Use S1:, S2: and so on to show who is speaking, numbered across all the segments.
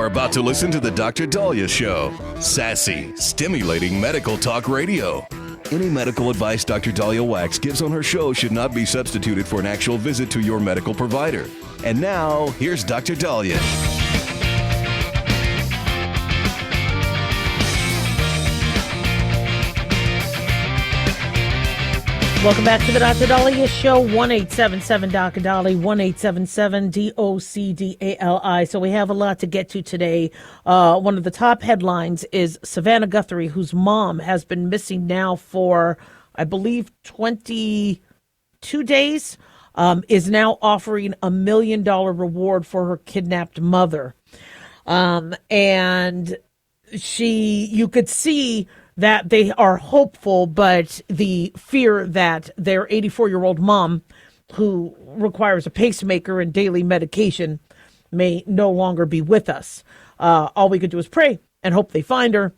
S1: You're about to listen to the Dr. Dahlia Show. Sassy, stimulating medical talk radio. Any medical advice Dr. Dahlia Wax gives on her show should not be substituted for an actual visit to your medical provider. And now, here's Dr. Dahlia.
S2: Welcome back to the Dr. Dahlia Show, 1-877-Dr. Dali, 1-877-DOCDALI. So we have a lot to get to today. One of the top headlines is Savannah Guthrie, whose mom has been missing now for, I believe, 22 days, is now offering $1 million reward for her kidnapped mother. And you could see that they are hopeful, but the fear that their 84-year-old mom, who requires a pacemaker and daily medication, may no longer be with us. All we could do is pray and hope they find her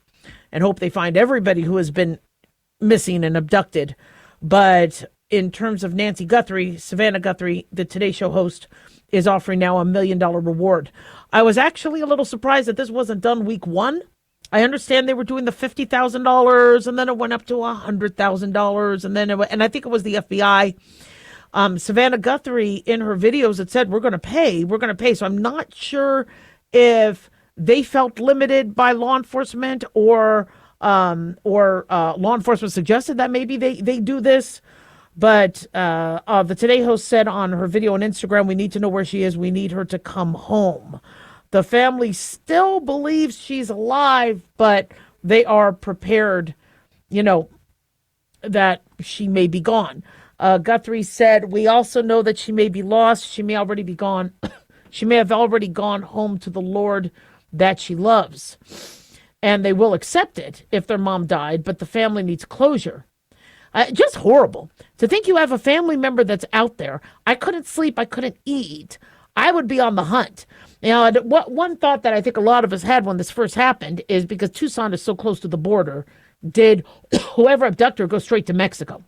S2: and hope they find everybody who has been missing and abducted. But in terms of Nancy Guthrie, Savannah Guthrie, the Today Show host, is offering now $1 million reward. I was actually a little surprised that this wasn't done week one. I understand they were doing the $50,000, and then it went up to $100,000, and then and I think it was the FBI. Savannah Guthrie, in her videos, had said, we're going to pay. So I'm not sure if they felt limited by law enforcement or law enforcement suggested that maybe they do this. But the Today host said on her video on Instagram, we need to know where she is. We need her to come home. The family still believes she's alive, but they are prepared, that she may be gone. Guthrie said, we also know that she may be lost. She may already be gone. She may have already gone home to the Lord that she loves. And they will accept it if their mom died, but the family needs closure. Just horrible. To think you have a family member that's out there. I couldn't sleep. I couldn't eat. I would be on the hunt. One thought that I think a lot of us had when this first happened is because Tucson is so close to the border, did whoever abducted her go straight to Mexico?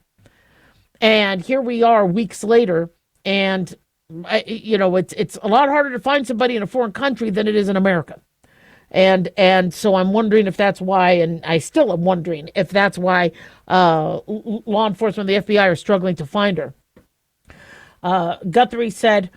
S2: And here we are weeks later, and it's a lot harder to find somebody in a foreign country than it is in America. And so I'm wondering if that's why, and I still am wondering if that's why law enforcement and the FBI are struggling to find her. Guthrie said,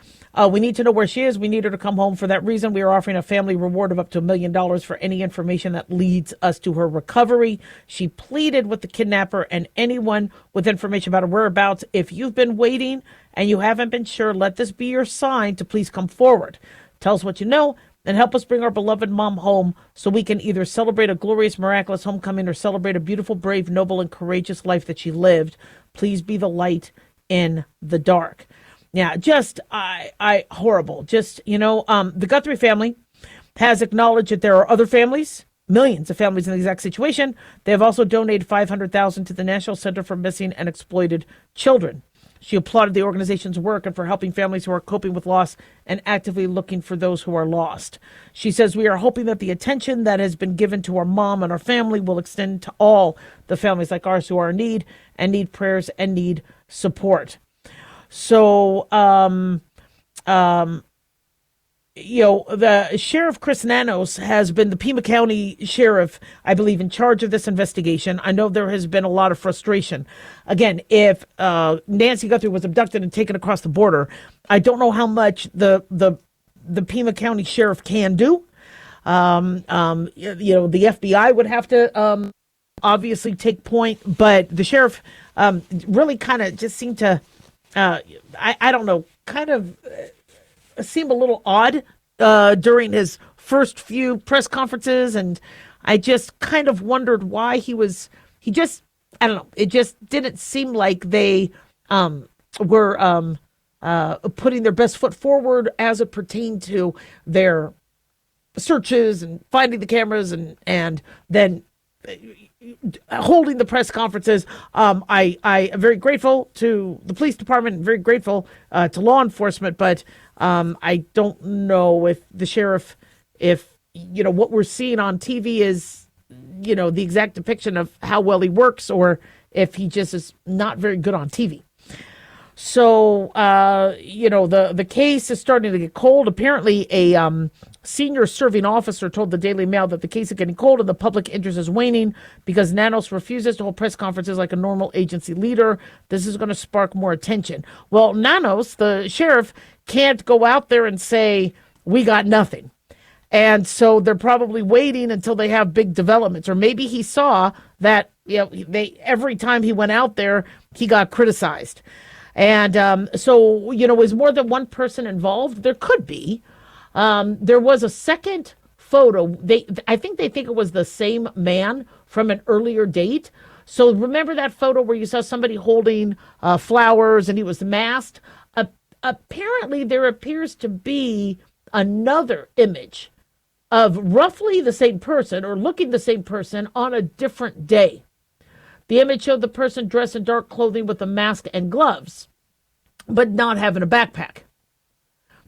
S2: we need to know where she is. We need her to come home. For that reason, we are offering a family reward of up to $1 million for any information that leads us to her recovery. She pleaded with the kidnapper and anyone with information about her whereabouts. If you've been waiting and you haven't been sure, let this be your sign to please come forward. Tell us what you know and help us bring our beloved mom home so we can either celebrate a glorious, miraculous homecoming or celebrate a beautiful, brave, noble, and courageous life that she lived. Please be the light in the dark. Yeah, just horrible. Just, the Guthrie family has acknowledged that there are other families, millions of families in the exact situation. They have also donated $500,000 to the National Center for Missing and Exploited Children. She applauded the organization's work and for helping families who are coping with loss and actively looking for those who are lost. She says, we are hoping that the attention that has been given to our mom and our family will extend to all the families like ours who are in need and need prayers and need support. So, the Sheriff Chris Nanos has been the Pima County Sheriff, I believe, in charge of this investigation. I know there has been a lot of frustration. Again, if Nancy Guthrie was abducted and taken across the border, I don't know how much the Pima County Sheriff can do. The FBI would have to obviously take point, but the sheriff really kind of just seemed to. I don't know, kind of seemed a little odd during his first few press conferences. And I just kind of wondered why I don't know. It just didn't seem like they were putting their best foot forward as it pertained to their searches and finding the cameras and then holding the press conferences. I am very grateful to the police department and very grateful to law enforcement, but I don't know if the sheriff, what we're seeing on TV is, the exact depiction of how well he works, or if he just is not very good on TV. So, the case is starting to get cold. Apparently, a senior serving officer told the Daily Mail that the case is getting cold and the public interest is waning because Nanos refuses to hold press conferences like a normal agency leader. This is going to spark more attention. Well, Nanos, the sheriff, can't go out there and say, we got nothing. And so they're probably waiting until they have big developments. Or maybe he saw that every time he went out there, he got criticized. And so, is more than one person involved? There could be. There was a second photo. I think they think it was the same man from an earlier date. So remember that photo where you saw somebody holding flowers and he was masked? Apparently, there appears to be another image of roughly the same person or looking the same person on a different day. The image showed the person dressed in dark clothing with a mask and gloves, but not having a backpack.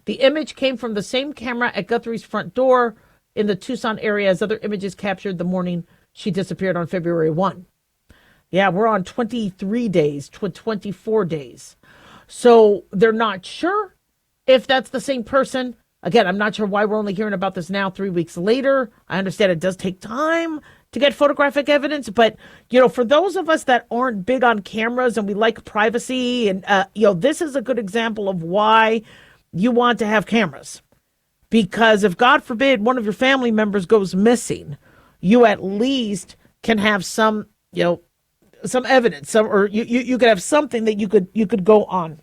S2: The image came from the same camera at Guthrie's front door in the Tucson area as other images captured the morning she disappeared on February 1. Yeah, we're on 23 days, 24 days. So they're not sure if that's the same person. Again, I'm not sure why we're only hearing about this now 3 weeks later. I understand it does take time to get photographic evidence, but, for those of us that aren't big on cameras and we like privacy, and, this is a good example of why you want to have cameras. Because if, God forbid, one of your family members goes missing, you at least can have some evidence, or you could have something that you could go on.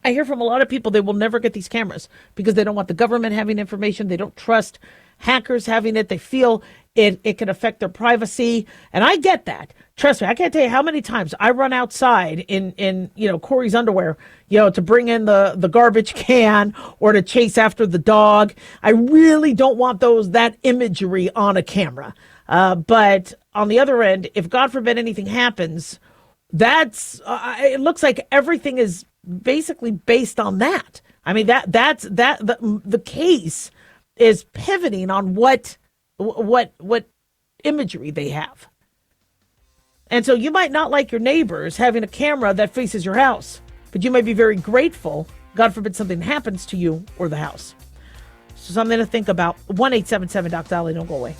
S2: I hear from a lot of people they will never get these cameras because they don't want the government having information. They don't trust hackers having it. They feel it can affect their privacy. And I get that. Trust me, I can't tell you how many times I run outside in Corey's underwear, to bring in the garbage can or to chase after the dog. I really don't want that imagery on a camera. But on the other end, if God forbid anything happens, it looks like everything is basically based on that. I mean, the case is pivoting on what imagery they have. And so you might not like your neighbors having a camera that faces your house, but you might be very grateful, God forbid something happens to you or the house. So something to think about. 1-877-Doc-Dolly, don't go away.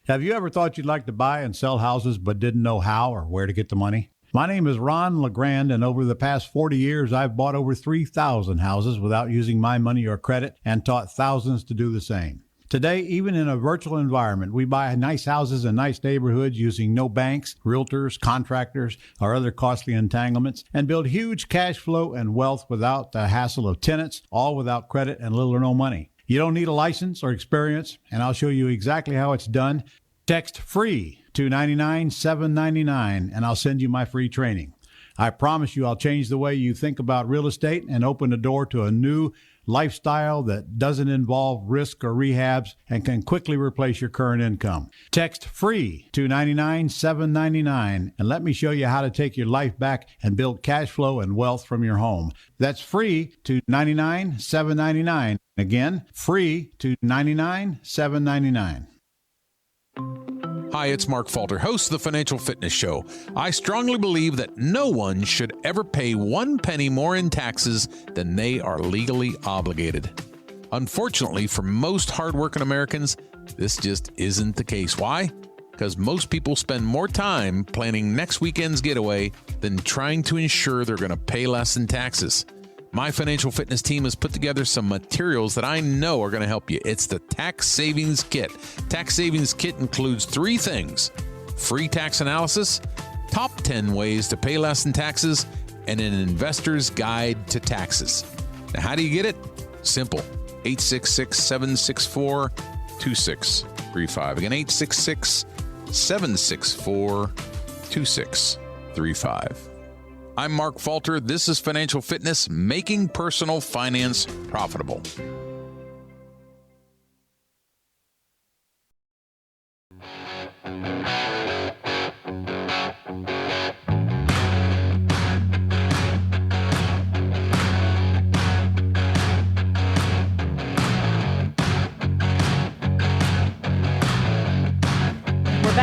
S3: Have you ever thought you'd like to buy and sell houses but didn't know how or where to get the money? My name is Ron LeGrand, and over the past 40 years, I've bought over 3,000 houses without using my money or credit and taught thousands to do the same. Today, even in a virtual environment, we buy nice houses in nice neighborhoods using no banks, realtors, contractors, or other costly entanglements, and build huge cash flow and wealth without the hassle of tenants, all without credit and little or no money. You don't need a license or experience, and I'll show you exactly how it's done. Text FREE to 99799 and I'll send you my free training. I promise you I'll change the way you think about real estate and open the door to a new lifestyle that doesn't involve risk or rehabs and can quickly replace your current income. Text FREE to 99799 and let me show you how to take your life back and build cash flow and wealth from your home. That's FREE to 99799. Again, FREE to 99799.
S4: Hi, it's Mark Falter, host of the Financial Fitness Show. I strongly believe that no one should ever pay 1 penny more in taxes than they are legally obligated. Unfortunately, for most hardworking Americans, this just isn't the case. Why? Because most people spend more time planning next weekend's getaway than trying to ensure they're going to pay less in taxes. My financial fitness team has put together some materials that I know are going to help you. It's the Tax Savings Kit. Tax Savings Kit includes 3 things: free tax analysis, top 10 ways to pay less in taxes, and an investor's guide to taxes. Now, how do you get it? Simple. 866-764-2635. Again, 866-764-2635. I'm Mark Falter. This is Financial Fitness, making personal finance profitable.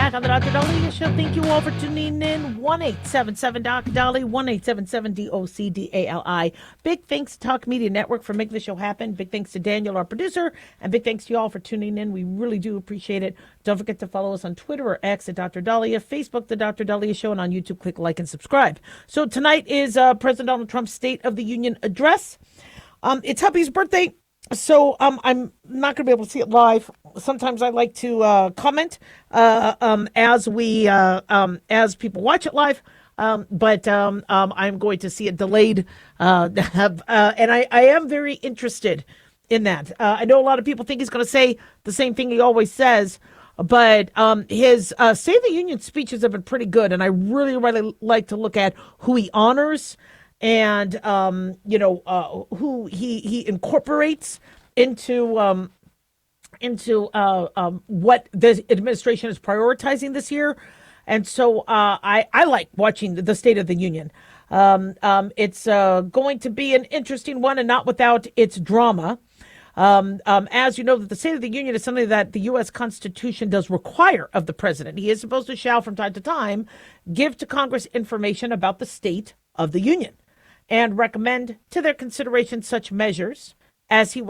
S2: back on the Dr. Dahlia Show. Thank you all for tuning in. 1-877-Doc-Dolly, 1-877-DOCDALI. Big thanks to Talk Media Network for making the show happen. Big thanks to Daniel, our producer, and big thanks to you all for tuning in. We really do appreciate it. Don't forget to follow us on Twitter or X at Dr. Dahlia, Facebook, The Dr. Dahlia Show, and on YouTube, click like and subscribe. So tonight is President Donald Trump's State of the Union address. It's Hubby's birthday. So I'm not going to be able to see it live. Sometimes I like to comment as people watch it live. But I'm going to see it delayed. And I am very interested in that. I know a lot of people think he's going to say the same thing he always says. But his State of the Union speeches have been pretty good. And I really, really like to look at who he honors and who he incorporates into what the administration is prioritizing this year. And so I like watching the State of the Union. It's going to be an interesting one and not without its drama. As you know, that the State of the Union is something that the U.S. Constitution does require of the president. He is supposed to shall from time to time give to Congress information about the state of the union and recommend to their consideration such measures as he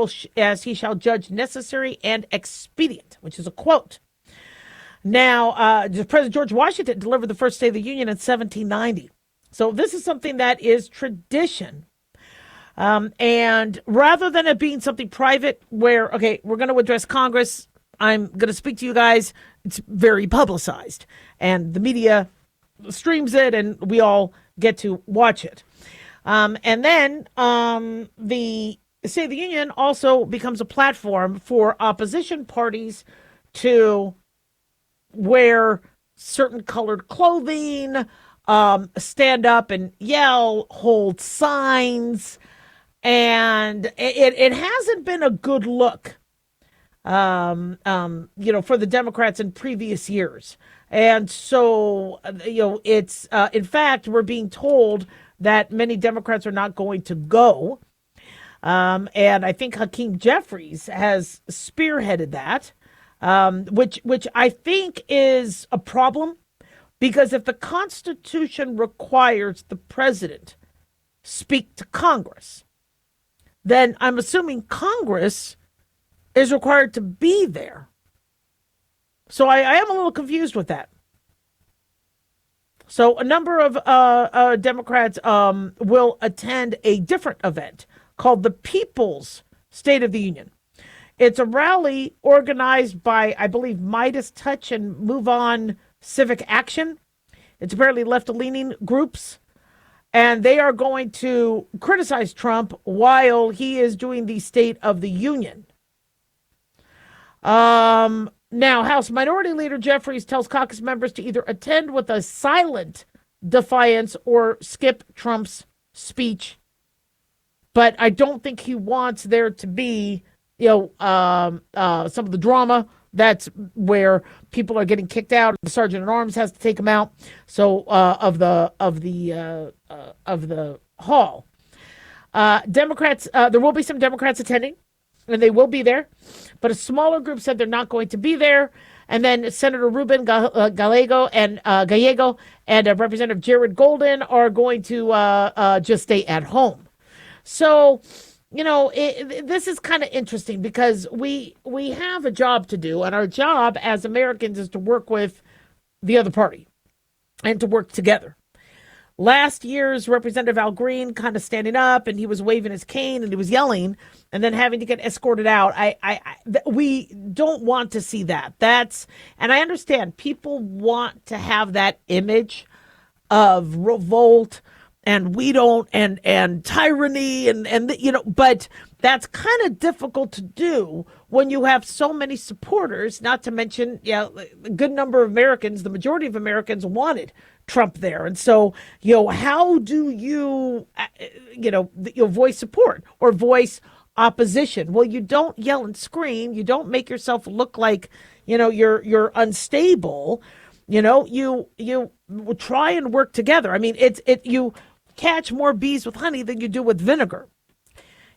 S2: shall judge necessary and expedient, which is a quote. Now, President George Washington delivered the first State of the Union in 1790. So this is something that is tradition. And rather than it being something private where, okay, we're going to address Congress, I'm going to speak to you guys, it's very publicized. And the media streams it and we all get to watch it. And then the State of the Union also becomes a platform for opposition parties to wear certain colored clothing, stand up and yell, hold signs. And it hasn't been a good look, for the Democrats in previous years. And so, it's, in fact, we're being told that many Democrats are not going to go. And I think Hakeem Jeffries has spearheaded that, which I think is a problem, because if the Constitution requires the president speak to Congress, then I'm assuming Congress is required to be there. So I am a little confused with that. So a number of Democrats will attend a different event called the People's State of the Union. It's a rally organized by, I believe, Midas Touch and Move On Civic Action. It's apparently left-leaning groups. And they are going to criticize Trump while he is doing the State of the Union. Now, House Minority Leader Jeffries tells caucus members to either attend with a silent defiance or skip Trump's speech. But I don't think he wants there to be, some of the drama. That's where people are getting kicked out. The sergeant at arms has to take them out. So of the hall, Democrats. There will be some Democrats attending, and they will be there. But a smaller group said they're not going to be there. And then Senator Ruben Gallego and Representative Jared Golden are going to just stay at home. So, this is kind of interesting because we have a job to do, and our job as Americans is to work with the other party and to work together. Last year's Representative Al Green kind of standing up, and he was waving his cane and he was yelling, and then having to get escorted out. We don't want to see that. And I understand people want to have that image of revolt and we don't, and tyranny, but that's kind of difficult to do when you have so many supporters, not to mention, a good number of Americans, the majority of Americans wanted Trump there. And so, how do you, voice support or voice opposition? Well, you don't yell and scream. You don't make yourself look like, you're unstable. You try and work together. I mean, you catch more bees with honey than you do with vinegar.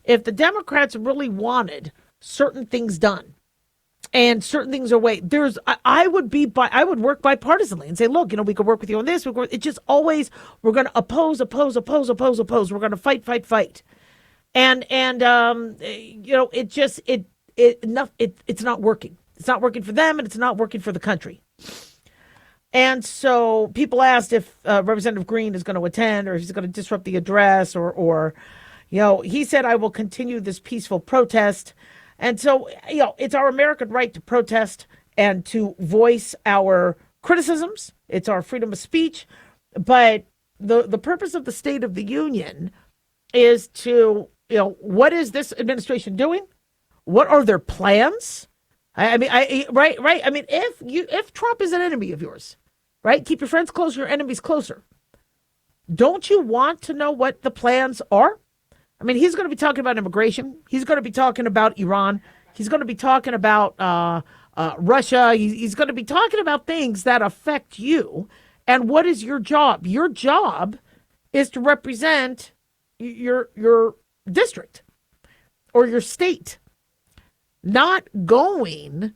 S2: If the Democrats really wanted certain things done, and certain things are I would work bipartisanly and say, look, we could work with you on this. It just always, we're going to oppose. We're going to fight. And it's not working. It's not working for them, and it's not working for the country. And so people asked if Representative Green is going to attend, or if he's going to disrupt the address, or he said, I will continue this peaceful protest. And so, it's our American right to protest and to voice our criticisms. It's our freedom of speech. But the purpose of the State of the Union is to, what is this administration doing? What are their plans? Right. I mean, if Trump is an enemy of yours, right? Keep your friends closer, your enemies closer. Don't you want to know what the plans are? I mean, he's going to be talking about immigration. He's going to be talking about Iran. He's going to be talking about Russia. He's going to be talking about things that affect you. And what is your job? Your job is to represent your district or your state. Not going.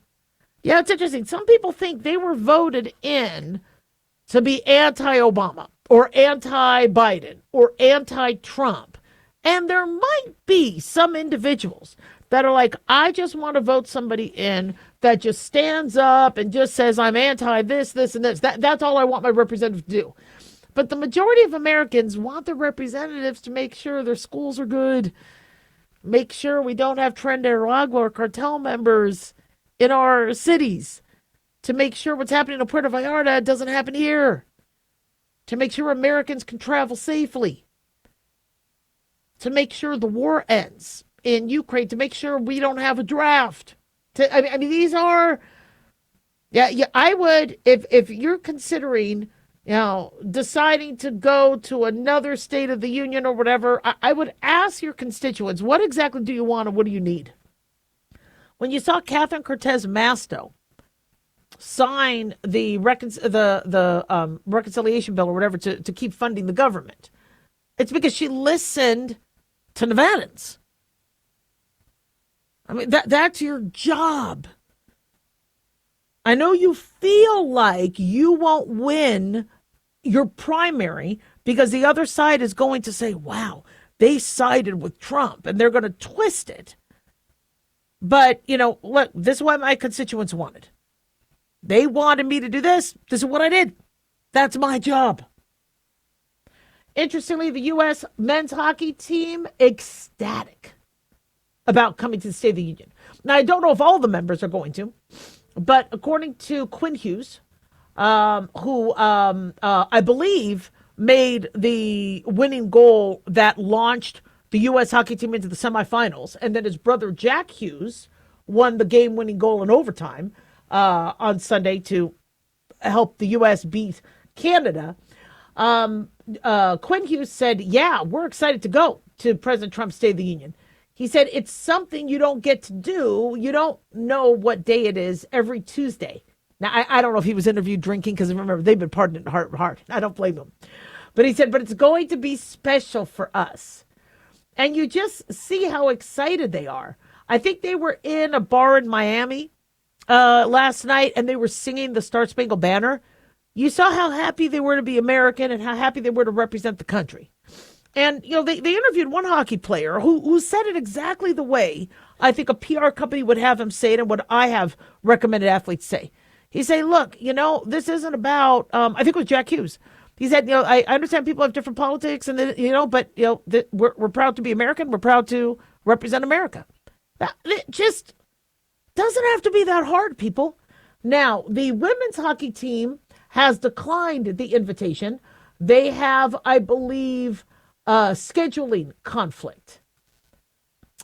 S2: Yeah, it's interesting. Some people think they were voted in to be anti-Obama or anti-Biden or anti-Trump. And there might be some individuals that are like, I just want to vote somebody in that just stands up and just says, I'm anti this, and this. That's all I want my representative to do. But the majority of Americans want their representatives to make sure their schools are good, make sure we don't have Tren de Aragua or cartel members in our cities, to make sure what's happening in Puerto Vallarta doesn't happen here, to make sure Americans can travel safely, to make sure the war ends in Ukraine, to make sure we don't have a draft. I mean, these are, I would, if you're considering, deciding to go to another State of the Union or whatever, I would ask your constituents, what exactly do you want and what do you need? When you saw Catherine Cortez Masto sign the reconciliation bill or whatever to keep funding the government, it's because she listened to Nevadans. I mean, that's your job. I know you feel like you won't win your primary because the other side is going to say, wow, they sided with Trump, and they're going to twist it. But, look, this is what my constituents wanted. They wanted me to do this. This is what I did. That's my job. Interestingly, the U.S. men's hockey team, ecstatic about coming to the State of the Union. Now, I don't know if all the members are going to, but according to Quinn Hughes, who I believe made the winning goal that launched the U.S. hockey team into the semifinals, and then his brother Jack Hughes won the game-winning goal in overtime on Sunday to help the U.S. beat Canada. Quinn Hughes said, yeah, we're excited to go to President Trump's State of the Union. He said, it's something you don't get to do. You don't know what day it is every Tuesday. Now, I don't know if he was interviewed drinking, because remember, they've been partying hard. I don't blame him. But he said, but it's going to be special for us. And you just see how excited they are. I think they were in a bar in Miami last night, and they were singing the Star Spangled Banner. You saw how happy they were to be American and how happy they were to represent the country. And, they interviewed one hockey player who said it exactly the way I think a PR company would have him say it and what I have recommended athletes say. He said, look, this isn't about, I think it was Jack Hughes. He said, I understand people have different politics, and but we're proud to be American. We're proud to represent America. It just doesn't have to be that hard, people. Now, the women's hockey team has declined the invitation. They have, I believe, scheduling conflict.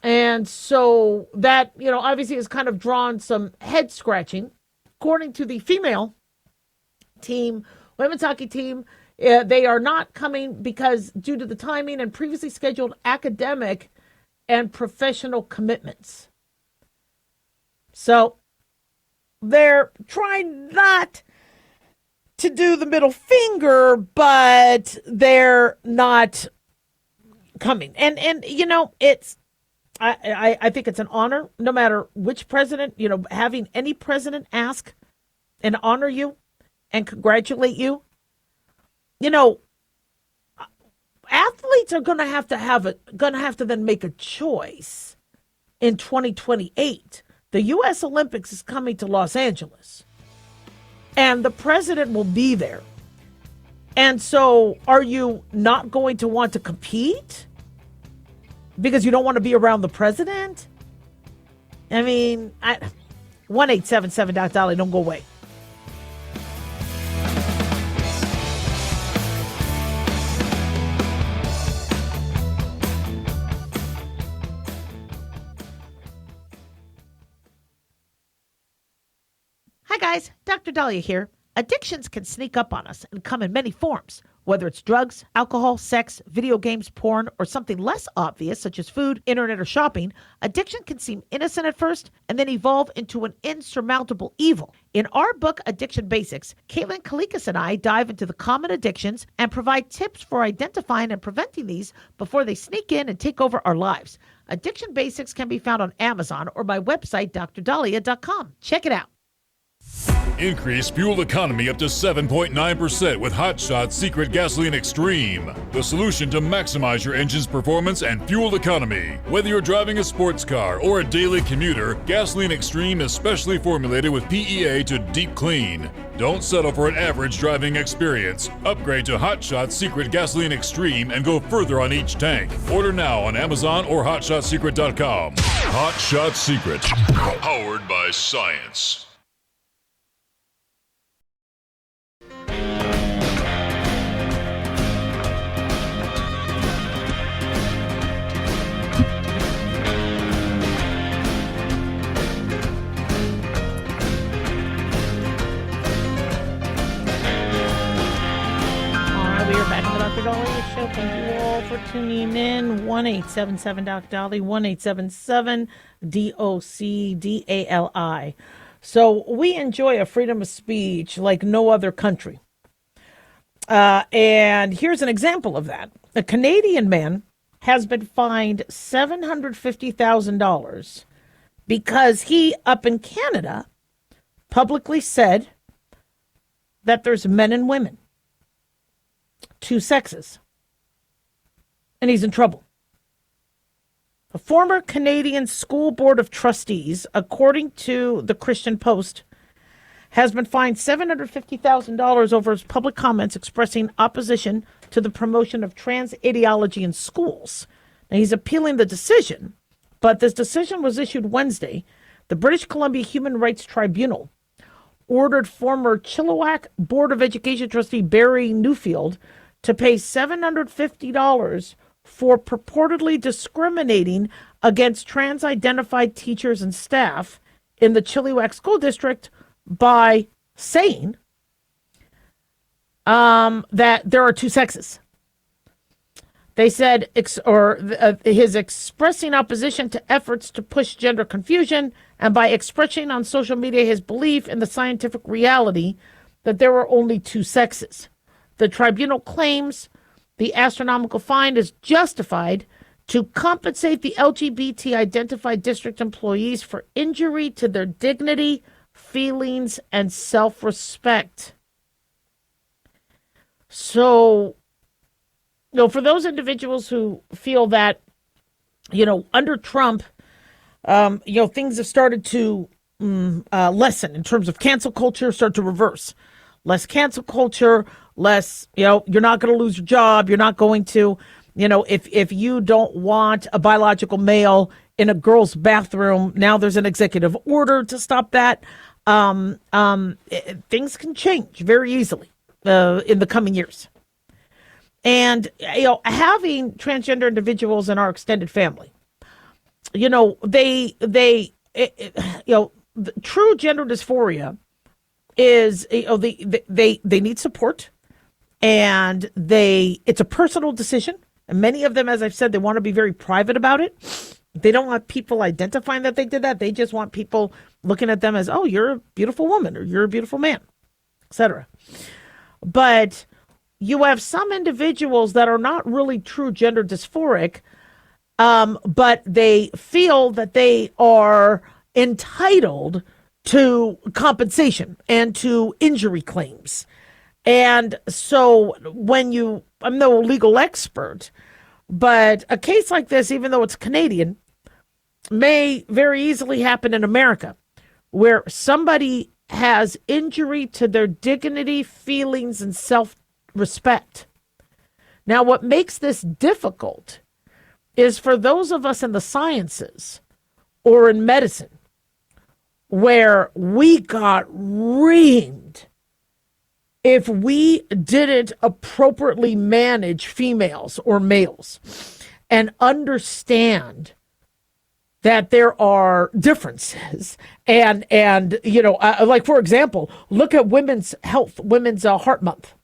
S2: And so that, obviously has kind of drawn some head scratching. According to the female team, women's hockey team, they are not coming because due to the timing and previously scheduled academic and professional commitments. So they're trying not to do the middle finger, but they're not coming. And it's, I think it's an honor, no matter which president, having any president ask and honor you and congratulate you. Athletes are going to have to then make a choice in 2028. The U.S. Olympics is coming to Los Angeles, and the president will be there. And so are you not going to want to compete because you don't want to be around the president? I mean, 1-877-Doc-Dolly, don't go away. Hi guys, Dr. Dahlia here. Addictions can sneak up on us and come in many forms, whether it's drugs, alcohol, sex, video games, porn, or something less obvious such as food, internet, or shopping. Addiction can seem innocent at first and then evolve into an insurmountable evil. In our book, Addiction Basics, Caitlin Kalikas and I dive into the common addictions and provide tips for identifying and preventing these before they sneak in and take over our lives. Addiction Basics can be found on Amazon or my website, drdahlia.com. Check it out.
S5: Increase fuel economy up to 7.9% with Hot Shot Secret Gasoline Extreme, the solution to maximize your engine's performance and fuel economy. Whether you're driving a sports car or a daily commuter, Gasoline Extreme is specially formulated with PEA to deep clean. Don't settle for an average driving experience. Upgrade to Hot Shot Secret Gasoline Extreme and go further on each tank. Order now on Amazon or HotShotSecret.com. Hot Shot Secret, powered by science.
S2: Dr. Dahlia Show. Thank you all for tuning in. 1-877-Doc-Dolly, 1-877-DOC-DALI. So we enjoy a freedom of speech like no other country. And here's an example of that. A Canadian man has been fined $750,000 because he, up in Canada, publicly said that there's men and women, two sexes, and he's in trouble. A former Canadian School Board of Trustees, according to the Christian Post, has been fined $750,000 over his public comments expressing opposition to the promotion of trans ideology in schools. Now, he's appealing the decision, but this decision was issued Wednesday. The British Columbia Human Rights Tribunal ordered former Chilliwack Board of Education trustee Barry Newfield to pay $750 for purportedly discriminating against trans-identified teachers and staff in the Chilliwack School District by saying that there are two sexes. They said, his expressing opposition to efforts to push gender confusion, and by expressing on social media his belief in the scientific reality that there are only two sexes. The tribunal claims the astronomical fine is justified to compensate the LGBT-identified district employees for injury to their dignity, feelings, and self-respect. So, for those individuals who feel that, under Trump, things have started to lessen in terms of cancel culture, start to reverse. Less cancel culture, less, you're not going to lose your job. You're not going to, if you don't want a biological male in a girl's bathroom, now there's an executive order to stop that. Things can change very easily in the coming years. And, having transgender individuals in our extended family, the true gender dysphoria is, they need support, and it's a personal decision. And many of them, as I've said, they want to be very private about it. They don't want people identifying that they did that. They just want people looking at them as, oh, you're a beautiful woman, or you're a beautiful man, etc. But you have some individuals that are not really true gender dysphoric, but they feel that they are entitled to compensation and to injury claims. And so I'm no legal expert, but a case like this, even though it's Canadian, may very easily happen in America, where somebody has injury to their dignity, feelings, and self-respect. Now, what makes this difficult is for those of us in the sciences or in medicine, where we got reamed if we didn't appropriately manage females or males and understand that there are differences. And like, for example, look at women's health, women's Heart Month.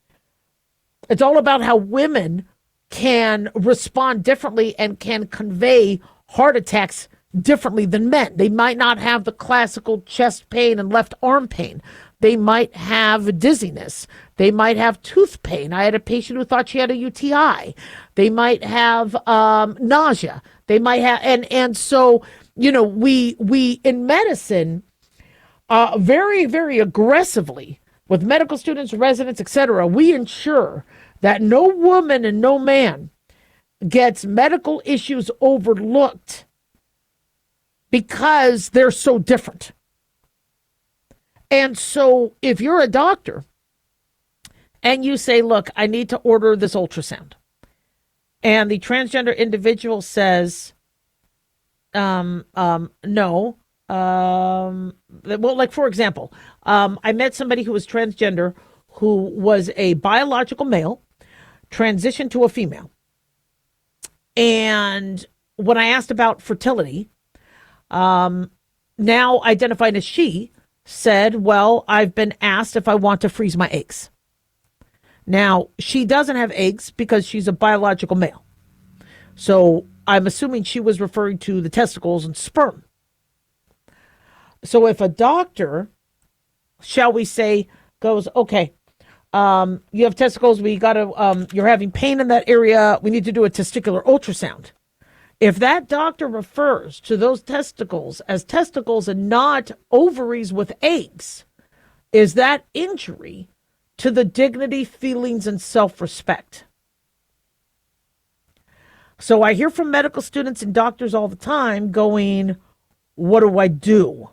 S2: It's all about how women can respond differently and can convey heart attacks differently than men. They might not have the classical chest pain and left arm pain. They might have dizziness. They might have tooth pain. I had a patient who thought she had a UTI. They might have nausea. They might have, and so, we in medicine, very, very aggressively with medical students, residents, etc., we ensure that no woman and no man gets medical issues overlooked because they're so different. And so if you're a doctor and you say, look, I need to order this ultrasound, and the transgender individual says, no. Well, like, for example, I met somebody who was transgender who was a biological male, transitioned to a female. And when I asked about fertility, now identified as she, said, well, I've been asked if I want to freeze my eggs. Now, she doesn't have eggs because she's a biological male. So I'm assuming she was referring to the testicles and sperm. So if a doctor, shall we say, goes, okay, you have testicles, you're having pain in that area, we need to do a testicular ultrasound. If that doctor refers to those testicles as testicles and not ovaries with eggs, is that injury to the dignity, feelings, and self-respect? So I hear from medical students and doctors all the time going, what do I do?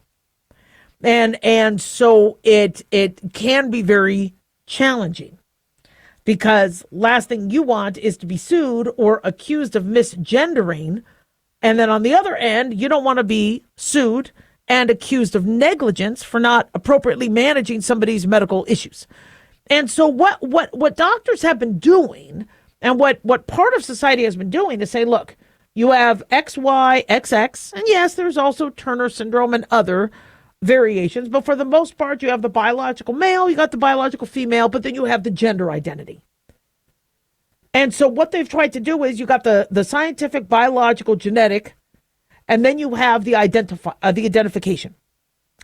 S2: And so it can be very challenging, because last thing you want is to be sued or accused of misgendering. And then on the other end, you don't want to be sued and accused of negligence for not appropriately managing somebody's medical issues. And so what doctors have been doing, and what part of society has been doing, is say, look, you have XY, XX, and yes, there's also Turner syndrome and other variations, but for the most part, you have the biological male, you got the biological female, but then you have the gender identity. And so what they've tried to do is you got the scientific, biological, genetic, and then you have the identification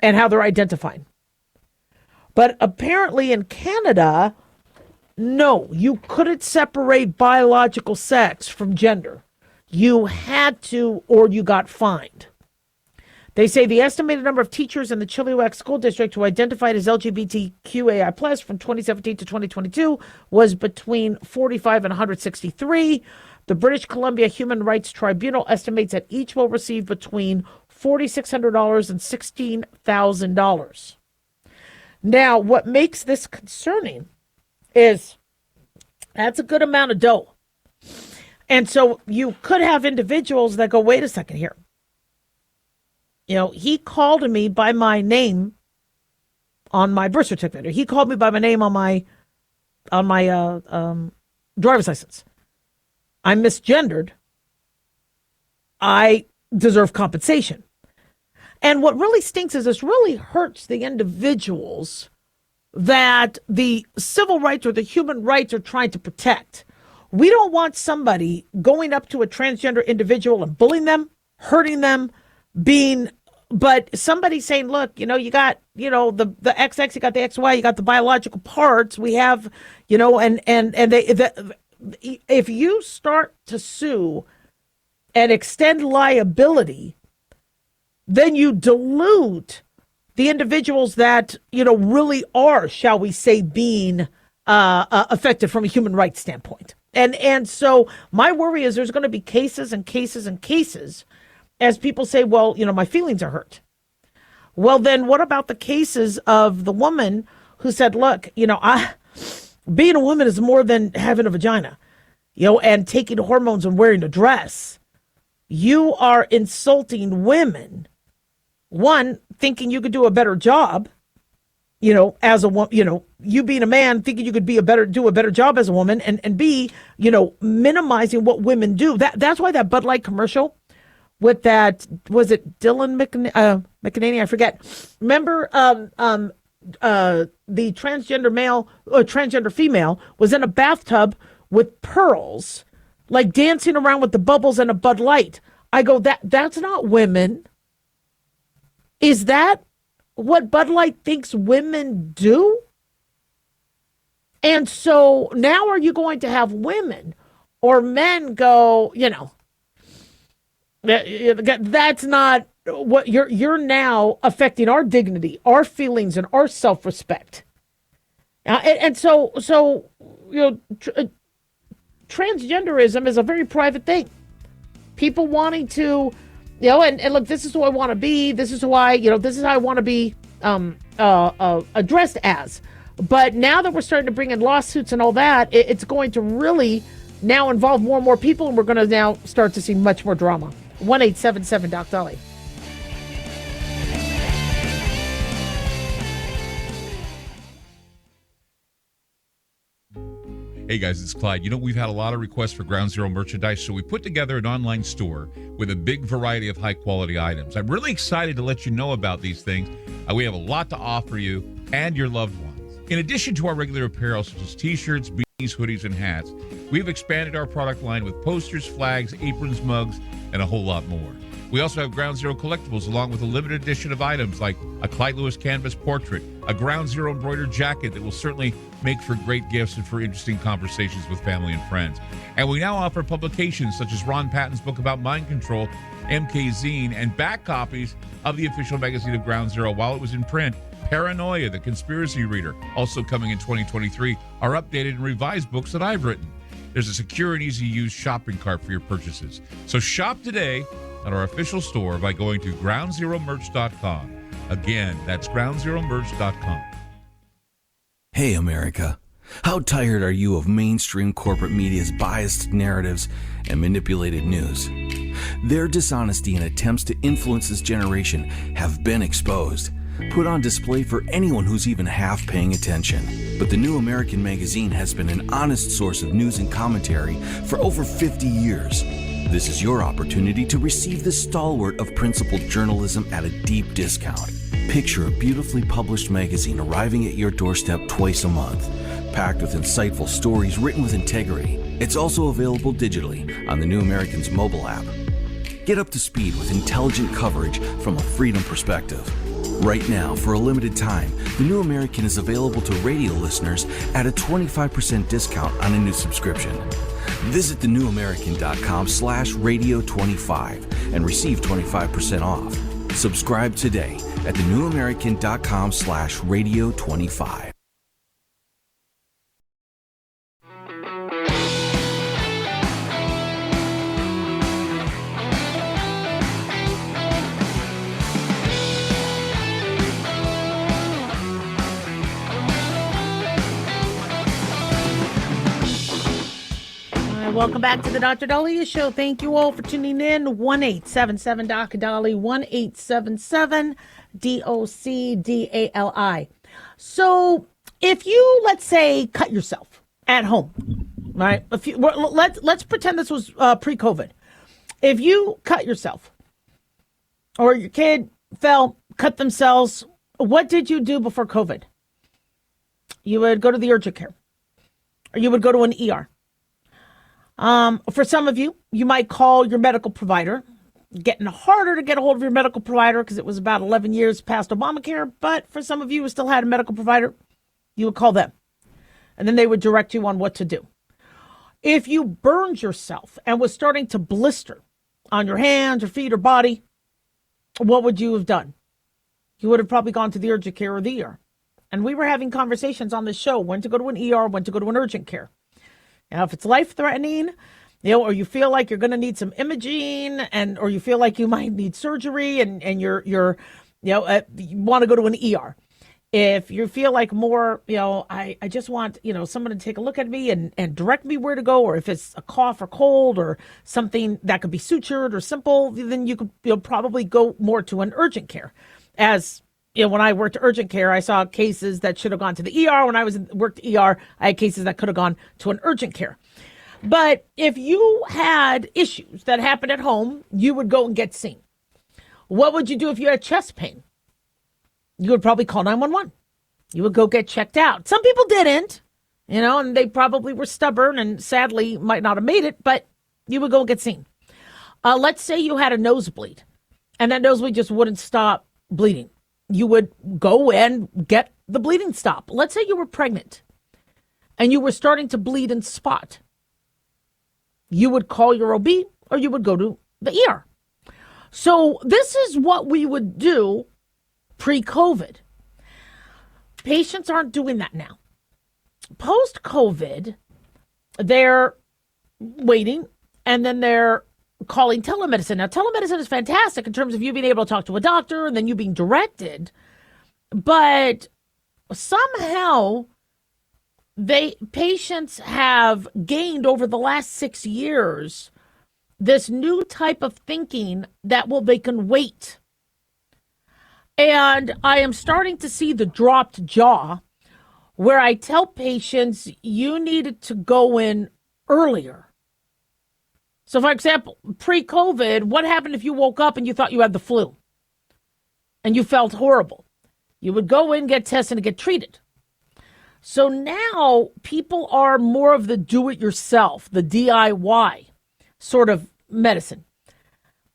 S2: and how they're identifying. But apparently in Canada, no, you couldn't separate biological sex from gender. You had to, or you got fined. They say the estimated number of teachers in the Chilliwack School District who identified as LGBTQAI+ from 2017 to 2022 was between 45 and 163. The British Columbia Human Rights Tribunal estimates that each will receive between $4,600 and $16,000. Now, what makes this concerning is that's a good amount of dough. And so you could have individuals that go, wait a second here. He called me by my name on my birth certificate. He called me by my name on my driver's license. I'm misgendered. I deserve compensation. And what really stinks is this really hurts the individuals that the civil rights or the human rights are trying to protect. We don't want somebody going up to a transgender individual and bullying them, hurting them, but somebody saying, look, you got, the XX, you got the XY, you got the biological parts, we have, if you start to sue and extend liability, then you dilute the individuals that, really are, shall we say, being affected from a human rights standpoint. And so my worry is there's going to be cases and cases and cases as people say, well, my feelings are hurt. Well, then what about the cases of the woman who said, look, being a woman is more than having a vagina, and taking hormones and wearing a dress. You are insulting women. One, thinking you could do a better job, as a woman, you being a man thinking you could do a better job as a woman, and B, minimizing what women do. That's why that Bud Light commercial with that, was it Dylan McEnany? I forget. Remember, the transgender male or transgender female was in a bathtub with pearls, like dancing around with the bubbles and a Bud Light. I go, that's not women. Is that what Bud Light thinks women do? And so now are you going to have women or men go, that's not what you're now affecting our dignity, our feelings, and our self-respect. And so transgenderism is a very private thing. People wanting to, and look, this is who I want to be. This is who this is how I want to be addressed as. But now that we're starting to bring in lawsuits and all that, it's going to really now involve more and more people, and we're going to now start to see much more drama. 1-877-Doc Dolly.
S6: Hey guys, it's Clyde. We've had a lot of requests for Ground Zero merchandise, so we put together an online store with a big variety of high-quality items. I'm really excited to let you know about these things. We have a lot to offer you and your loved ones. In addition to our regular apparel, such as t-shirts, beanies, hoodies, and hats, we've expanded our product line with posters, flags, aprons, mugs, and a whole lot more. We also have Ground Zero collectibles, along with a limited edition of items like a Clyde Lewis canvas portrait, a Ground Zero embroidered jacket that will certainly make for great gifts and for interesting conversations with family and friends. And we now offer publications such as Ron Patton's book about mind control, MK Zine, and back copies of the official magazine of Ground Zero while it was in print. Paranoia, the Conspiracy Reader, also coming in 2023, are updated and revised books that I've written. There's a secure and easy-to-use shopping cart for your purchases. So shop today at our official store by going to groundzeromerch.com. Again, that's groundzeromerch.com.
S1: Hey, America. How tired are you of mainstream corporate media's biased narratives and manipulated news? Their dishonesty and attempts to influence this generation have been exposed, put on display for anyone who's even half paying attention. But the New American Magazine has been an honest source of news and commentary for over 50 years. This is your opportunity to receive the stalwart of principled journalism at a deep discount. Picture a beautifully published magazine arriving at your doorstep twice a month, packed with insightful stories written with integrity. It's also available digitally on the New American's mobile app. Get up to speed with intelligent coverage from a freedom perspective. Right now, for a limited time, the New American is available to radio listeners at a 25% discount on a new subscription. Visit thenewamerican.com/radio25 and receive 25% off. Subscribe today at thenewamerican.com/radio25.
S2: Welcome back to the Dr. Dahlia Show. Thank you all for tuning in. 1-877-Doc Dolly, 1-877-DOCDALI. So if you, let's say, cut yourself at home, right? Let's pretend this was pre-COVID. If you cut yourself or your kid fell, cut themselves, what did you do before COVID? You would go to the urgent care, or you would go to an ER. For some of you, you might call your medical provider. Getting harder to get a hold of your medical provider because it was about 11 years past Obamacare. But for some of you who still had a medical provider, you would call them. And then they would direct you on what to do. If you burned yourself and was starting to blister on your hands or feet or body, what would you have done? You would have probably gone to the urgent care or the ER. And we were having conversations on this show, when to go to an ER, when to go to an urgent care. Now, if it's life-threatening, or you feel like you're going to need some imaging, or you feel like you might need surgery, and you want to go to an ER. If you feel like more, I just want, someone to take a look at me and direct me where to go, or if it's a cough or cold or something that could be sutured or simple, then you could probably go more to an urgent care. As when I worked urgent care, I saw cases that should have gone to the ER. When I worked ER, I had cases that could have gone to an urgent care. But if you had issues that happened at home, you would go and get seen. What would you do if you had chest pain? You would probably call 911. You would go get checked out. Some people didn't, and they probably were stubborn and sadly might not have made it, but you would go get seen. Let's say you had a nosebleed and that nosebleed just wouldn't stop bleeding. You would go and get the bleeding stop. Let's say you were pregnant and you were starting to bleed and spot. You would call your OB or you would go to the ER. So this is what we would do pre-COVID. Patients aren't doing that now. Post-COVID, they're waiting and then they're calling telemedicine. Now, telemedicine is fantastic in terms of you being able to talk to a doctor and then you being directed. But somehow patients have gained over the last 6 years this new type of thinking that, well, they can wait. And I am starting to see the dropped jaw where I tell patients you needed to go in earlier. So, for example, pre-COVID, what happened if you woke up and you thought you had the flu and you felt horrible? You would go in, get tested, and get treated. So now people are more of the do-it-yourself, the DIY sort of medicine.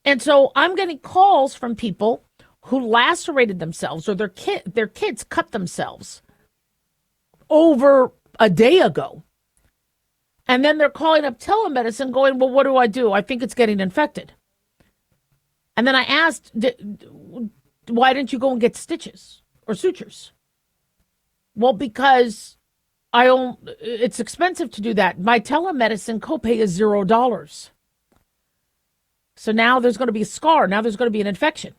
S2: And so I'm getting calls from people who lacerated themselves or their kids cut themselves over a day ago. And then they're calling up telemedicine going, well, what do? I think it's getting infected. And then I asked, why didn't you go and get stitches or sutures? Well, because it's expensive to do that. My telemedicine copay is $0. So now there's going to be a scar. Now there's going to be an infection.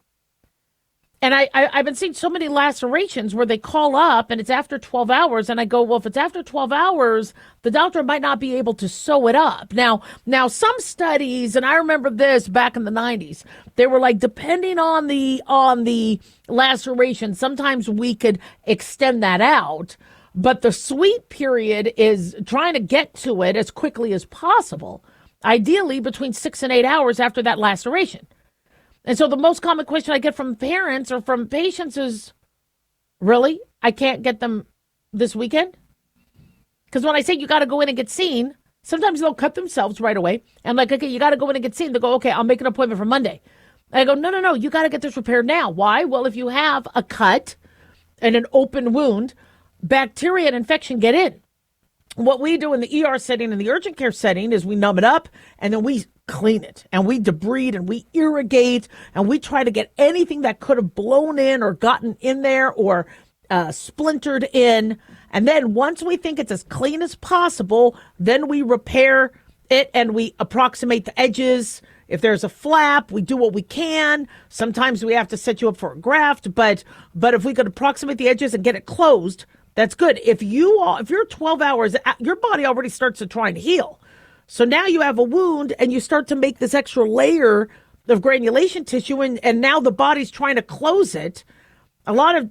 S2: And I've been seeing so many lacerations where they call up and it's after 12 hours. And I go, well, if it's after 12 hours, the doctor might not be able to sew it up. Now some studies, and I remember this back in the 90s, they were like, depending on the laceration, sometimes we could extend that out. But the sweet period is trying to get to it as quickly as possible, ideally between 6 and 8 hours after that laceration. And so the most common question I get from parents or from patients is, really? I can't get them this weekend? Because when I say you got to go in and get seen, sometimes they'll cut themselves right away. I'm like, okay, you got to go in and get seen. They'll go, okay, I'll make an appointment for Monday. And I go, no, you got to get this repaired now. Why? Well, if you have a cut and an open wound, bacteria and infection get in. What we do in the ER setting and the urgent care setting is we numb it up and then we clean it and we debride and we irrigate and we try to get anything that could have blown in or gotten in there or splintered in. And then once we think it's as clean as possible, then we repair it and we approximate the edges. If there's a flap, we do what we can. Sometimes we have to set you up for a graft, but if we could approximate the edges and get it closed, that's good. If you're 12 hours, your body already starts to try and heal. So now you have a wound and you start to make this extra layer of granulation tissue and now the body's trying to close it. A lot of,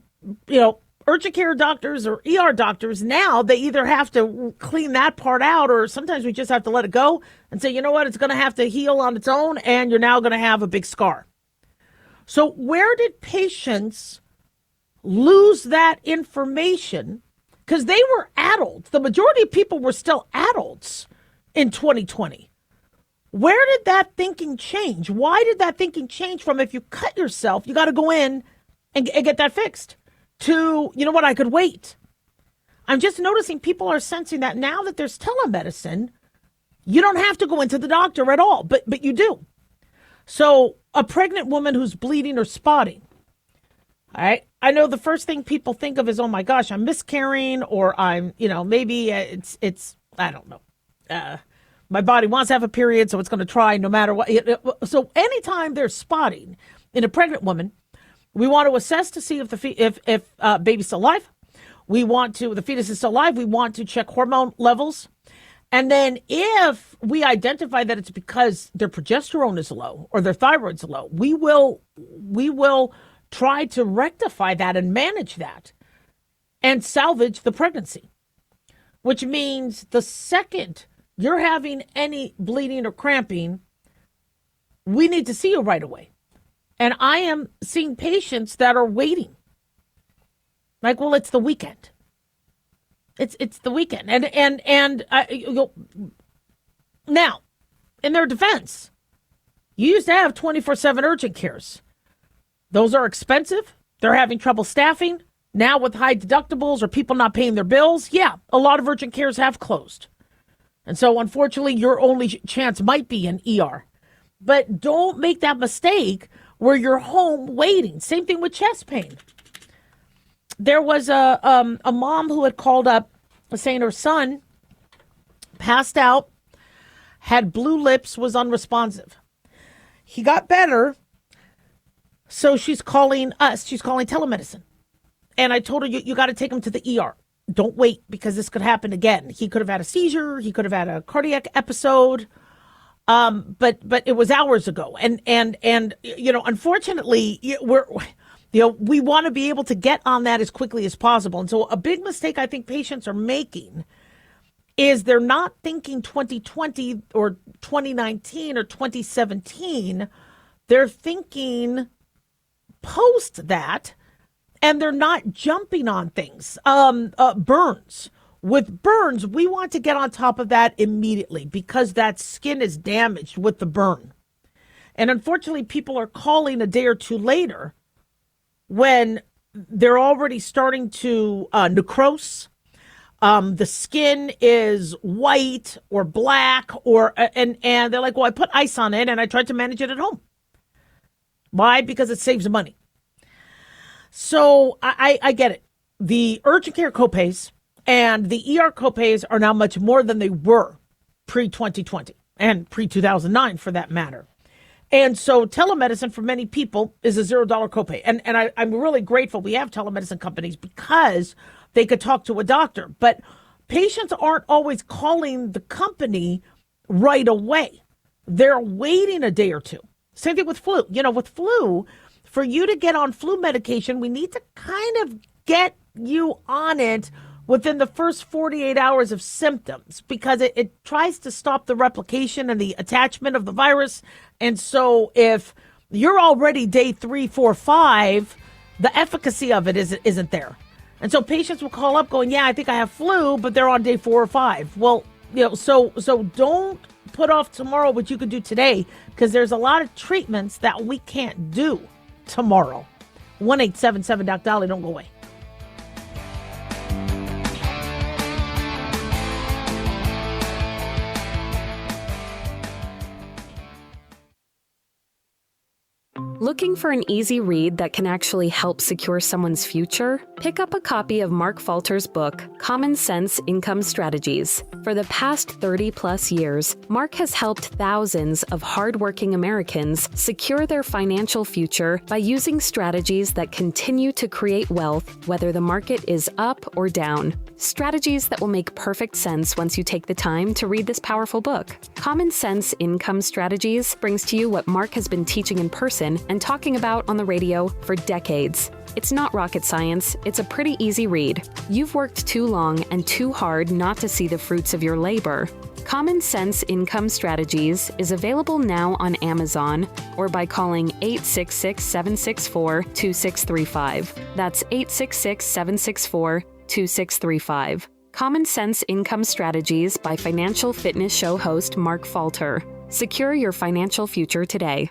S2: urgent care doctors or ER doctors now, they either have to clean that part out or sometimes we just have to let it go and say, you know what, it's going to have to heal on its own and you're now going to have a big scar. So where did patients lose that information? Because they were adults. The majority of people were still adults in 2020. Where did that thinking change? Why did that thinking change from if you cut yourself, you got to go in and get that fixed to, you know what, I could wait. I'm just noticing people are sensing that now that there's telemedicine, you don't have to go into the doctor at all, but you do. So a pregnant woman who's bleeding or spotting, all right, I know the first thing people think of is, oh my gosh, I'm miscarrying, or I'm, maybe it's I don't know. My body wants to have a period, so it's going to try no matter what. So anytime there's spotting in a pregnant woman, we want to assess to see if the baby's still alive. The fetus is still alive. We want to check hormone levels. And then if we identify that it's because their progesterone is low or their thyroid's low, we will try to rectify that and manage that and salvage the pregnancy, which means the second you're having any bleeding or cramping, we need to see you right away. And I am seeing patients that are waiting. Like, well, it's the weekend. It's the weekend. Now, in their defense, you used to have 24/7 urgent cares. Those are expensive. They're having trouble staffing. Now with high deductibles or people not paying their bills, yeah, a lot of urgent cares have closed. And so, unfortunately, your only chance might be an ER. But don't make that mistake where you're home waiting. Same thing with chest pain. There was a mom who had called up saying her son passed out, had blue lips, was unresponsive. He got better, so she's calling us. She's calling telemedicine. And I told her, you got to take him to the ER. Don't wait, because this could happen again. He could have had a seizure. He could have had a cardiac episode. But it was hours ago. And unfortunately, we want to be able to get on that as quickly as possible. And so a big mistake I think patients are making is they're not thinking 2020 or 2019 or 2017. They're thinking post that, and they're not jumping on things. Burns. With burns, we want to get on top of that immediately because that skin is damaged with the burn. And unfortunately, people are calling a day or two later when they're already starting to necrose. The skin is white or black, and they're like, well, I put ice on it and I tried to manage it at home. Why? Because it saves money. So I get it. The urgent care copays and the ER copays are now much more than they were pre-2020 and pre-2009 for that matter. And so telemedicine for many people is a $0 copay. And I'm really grateful we have telemedicine companies because they could talk to a doctor. But patients aren't always calling the company right away. They're waiting a day or two. Same thing with flu. With flu, for you to get on flu medication, we need to kind of get you on it within the first 48 hours of symptoms because it tries to stop the replication and the attachment of the virus. And so if you're already day 3, 4, 5, the efficacy of it isn't there. And so patients will call up going, yeah, I think I have flu, but they're on day 4 or 5. Well, so don't put off tomorrow what you could do today because there's a lot of treatments that we can't do tomorrow. 1-877-Doc-Dolly, don't go away.
S7: Looking for an easy read that can actually help secure someone's future? Pick up a copy of Mark Falter's book, Common Sense Income Strategies. For the past 30-plus years, Mark has helped thousands of hardworking Americans secure their financial future by using strategies that continue to create wealth, whether the market is up or down. Strategies that will make perfect sense once you take the time to read this powerful book. Common Sense Income Strategies brings to you what Mark has been teaching in person and talking about on the radio for decades. It's not rocket science, it's a pretty easy read. You've worked too long and too hard not to see the fruits of your labor. Common Sense Income Strategies is available now on Amazon or by calling 866-764-2635. That's 866-764-2635. Common Sense Income Strategies by Financial Fitness Show host Mark Falter. Secure your financial future today.